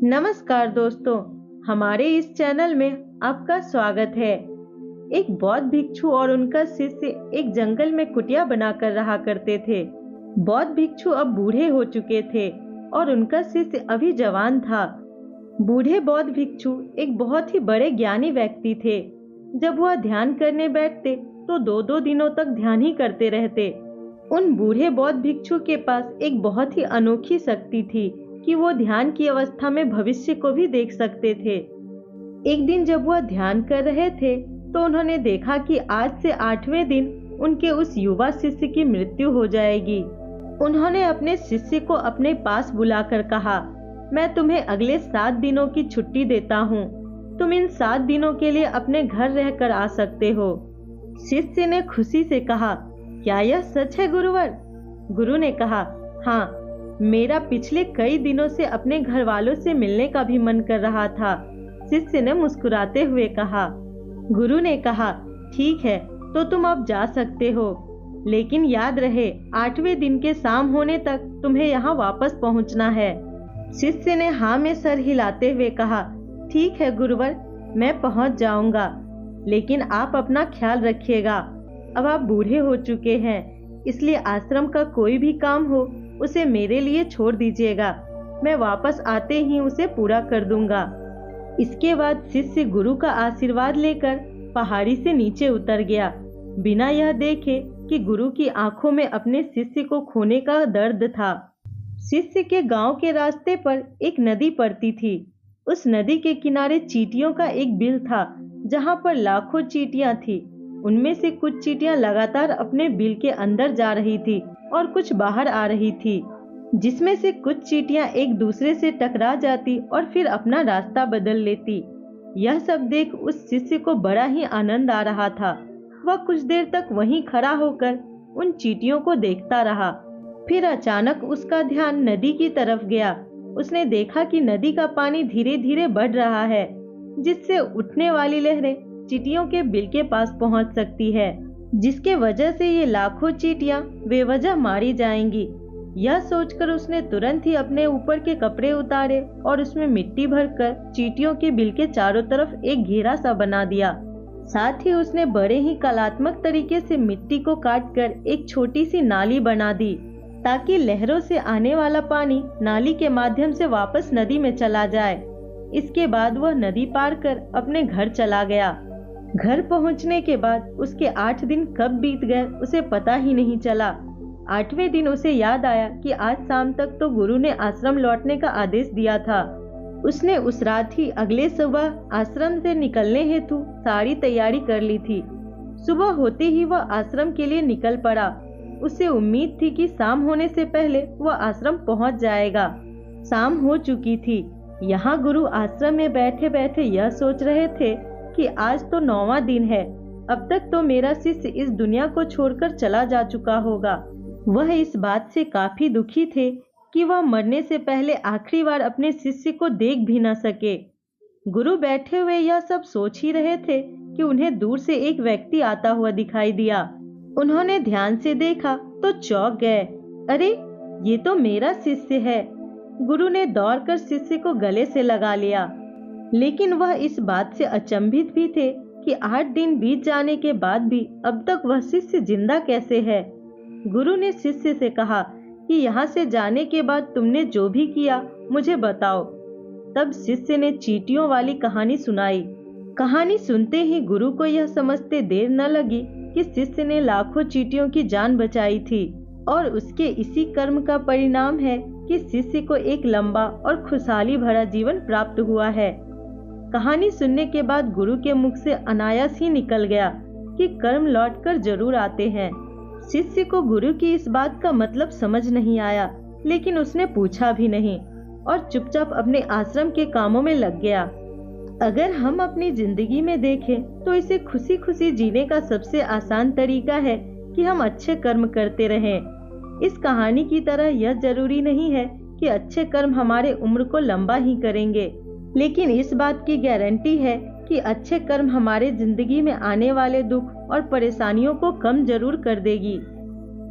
नमस्कार दोस्तों, हमारे इस चैनल में आपका स्वागत है। एक बौद्ध भिक्षु और उनका शिष्य एक जंगल में कुटिया बनाकर रहा करते थे। बौद्ध भिक्षु अब बूढ़े हो चुके थे और उनका शिष्य अभी जवान था। बूढ़े बौद्ध भिक्षु एक बहुत ही बड़े ज्ञानी व्यक्ति थे। जब वह ध्यान करने बैठते तो दो दो दिनों तक ध्यान ही करते रहते। उन बूढ़े बौद्ध भिक्षु के पास एक बहुत ही अनोखी शक्ति थी कि वो ध्यान की अवस्था में भविष्य को भी देख सकते थे। एक दिन जब वह ध्यान कर रहे थे तो उन्होंने देखा कि आज से 8वें दिन उनके उस युवा शिष्य की मृत्यु हो जाएगी। उन्होंने अपने शिष्य को अपने पास बुलाकर कहा, मैं तुम्हें अगले 7 दिनों की छुट्टी देता हूँ। तुम इन 7 दिनों के लिए अपने घर रहकर आ सकते हो। शिष्य ने खुशी से कहा, क्या यह सच है गुरुवर? गुरु ने कहा, हाँ, मेरा पिछले कई दिनों से अपने घर वालों से मिलने का भी मन कर रहा था। शिष्य ने मुस्कुराते हुए कहा। गुरु ने कहा, ठीक है, तो तुम अब जा सकते हो, लेकिन याद रहे 8वें दिन के शाम होने तक तुम्हें यहाँ वापस पहुँचना है। शिष्य ने हाँ में सर हिलाते हुए कहा, ठीक है गुरुवर, मैं पहुँच जाऊंगा, लेकिन आप अपना ख्याल रखिएगा। अब आप बूढ़े हो चुके हैं, इसलिए आश्रम का कोई भी काम हो उसे मेरे लिए छोड़ दीजिएगा। मैं वापस आते ही उसे पूरा कर दूंगा। इसके बाद शिष्य गुरु का आशीर्वाद लेकर पहाड़ी से नीचे उतर गया, बिना यह देखे कि गुरु की आंखों में अपने शिष्य को खोने का दर्द था। शिष्य के गांव के रास्ते पर एक नदी पड़ती थी। उस नदी के किनारे चींटियों का एक बिल था, जहां पर लाखों चींटियां थी। उनमें से कुछ चींटियां लगातार अपने बिल के अंदर जा रही थी और कुछ बाहर आ रही थी, जिसमें से कुछ चींटियां एक दूसरे से टकरा जाती और फिर अपना रास्ता बदल लेती। यह सब देख उस शिष्य को बड़ा ही आनंद आ रहा था। वह कुछ देर तक वहीं खड़ा होकर उन चींटियों को देखता रहा। फिर अचानक उसका ध्यान नदी की तरफ गया। उसने देखा कि नदी का पानी धीरे धीरे बढ़ रहा है, जिससे उठने वाली लहरें चींटियों के बिल के पास पहुंच सकती है, जिसके वजह से ये लाखों चींटियां बेवजह मारी जाएंगी। यह सोचकर उसने तुरंत ही अपने ऊपर के कपड़े उतारे और उसमें मिट्टी भरकर चींटियों के बिल के चारों तरफ एक घेरा सा बना दिया। साथ ही उसने बड़े ही कलात्मक तरीके से मिट्टी को काटकर एक छोटी सी नाली बना दी, ताकि लहरों से आने वाला पानी नाली के माध्यम से वापस नदी में चला जाए। इसके बाद वह नदी पार कर अपने घर चला गया। घर पहुंचने के बाद उसके 8 दिन कब बीत गए उसे पता ही नहीं चला। 8वें दिन उसे याद आया कि आज शाम तक तो गुरु ने आश्रम लौटने का आदेश दिया था। उसने उस रात ही अगले सुबह आश्रम से निकलने हेतु सारी तैयारी कर ली थी। सुबह होते ही वह आश्रम के लिए निकल पड़ा। उसे उम्मीद थी कि शाम होने से पहले वह आश्रम पहुंच जाएगा। शाम हो चुकी थी। यहाँ गुरु आश्रम में बैठे बैठे यह सोच रहे थे कि आज तो 9वां दिन है। अब तक तो मेरा शिष्य इस दुनिया को छोड़कर चला जा चुका होगा। वह इस बात से काफी दुखी थे कि वह मरने से पहले आखिरी बार अपने शिष्य को देख भी न सके। गुरु बैठे हुए यह सब सोच ही रहे थे कि उन्हें दूर से एक व्यक्ति आता हुआ दिखाई दिया। उन्होंने ध्यान से देखा तो चौंक गए। अरे, ये तो मेरा शिष्य है। गुरु ने दौड़कर शिष्य को गले से लगा लिया, लेकिन वह इस बात से अचंभित भी थे कि 8 दिन बीत जाने के बाद भी अब तक वह शिष्य जिंदा कैसे है। गुरु ने शिष्य से कहा कि यहाँ से जाने के बाद तुमने जो भी किया मुझे बताओ। तब शिष्य ने चींटियों वाली कहानी सुनाई। कहानी सुनते ही गुरु को यह समझते देर न लगी कि शिष्य ने लाखों चींटियों की जान बचाई थी और उसके इसी कर्म का परिणाम है कि शिष्य को एक लंबा और खुशहाली भरा जीवन प्राप्त हुआ है। कहानी सुनने के बाद गुरु के मुख से अनायास ही निकल गया कि कर्म लौटकर जरूर आते हैं। शिष्य को गुरु की इस बात का मतलब समझ नहीं आया, लेकिन उसने पूछा भी नहीं और चुपचाप अपने आश्रम के कामों में लग गया। अगर हम अपनी जिंदगी में देखें तो इसे खुशी खुशी जीने का सबसे आसान तरीका है कि हम अच्छे कर्म करते रहें। इस कहानी की तरह यह जरूरी नहीं है कि अच्छे कर्म हमारे उम्र को लंबा ही करेंगे, लेकिन इस बात की गारंटी है कि अच्छे कर्म हमारे जिंदगी में आने वाले दुख और परेशानियों को कम जरूर कर देगी।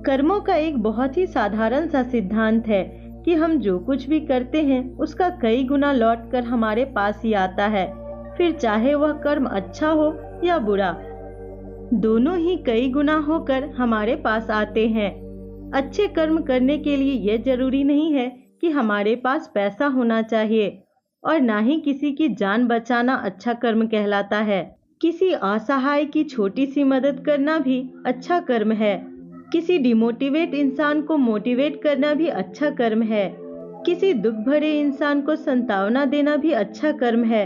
कर्मों का एक बहुत ही साधारण सा सिद्धांत है कि हम जो कुछ भी करते हैं उसका कई गुना लौटकर हमारे पास ही आता है, फिर चाहे वह कर्म अच्छा हो या बुरा, दोनों ही कई गुना होकर हमारे पास आते हैं। अच्छे कर्म करने के लिए यह जरूरी नहीं है कि हमारे पास पैसा होना चाहिए, और ना ही किसी की जान बचाना अच्छा कर्म कहलाता है। किसी असहाय की छोटी सी मदद करना भी अच्छा कर्म है। किसी डिमोटिवेट इंसान को मोटिवेट करना भी अच्छा कर्म है। किसी दुख भरे इंसान को सांत्वना देना भी अच्छा कर्म है।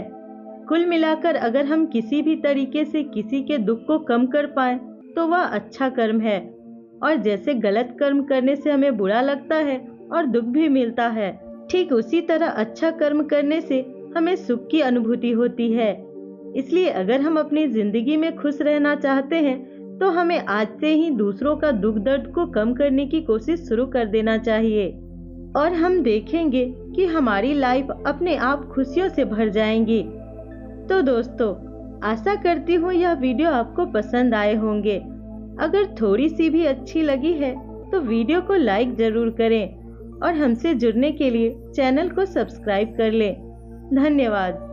कुल मिलाकर अगर हम किसी भी तरीके से किसी के दुख को कम कर पाए तो वह अच्छा कर्म है। और जैसे गलत कर्म करने से हमें बुरा लगता है और दुख भी मिलता है, ठीक उसी तरह अच्छा कर्म करने से हमें सुख की अनुभूति होती है। इसलिए अगर हम अपनी जिंदगी में खुश रहना चाहते हैं तो हमें आज से ही दूसरों का दुख दर्द को कम करने की कोशिश शुरू कर देना चाहिए, और हम देखेंगे कि हमारी लाइफ अपने आप खुशियों से भर जाएंगी। तो दोस्तों, आशा करती हूँ यह वीडियो आपको पसंद आए होंगे। अगर थोड़ी सी भी अच्छी लगी है तो वीडियो को लाइक जरूर करें और हमसे जुड़ने के लिए चैनल को सब्सक्राइब कर लें। धन्यवाद।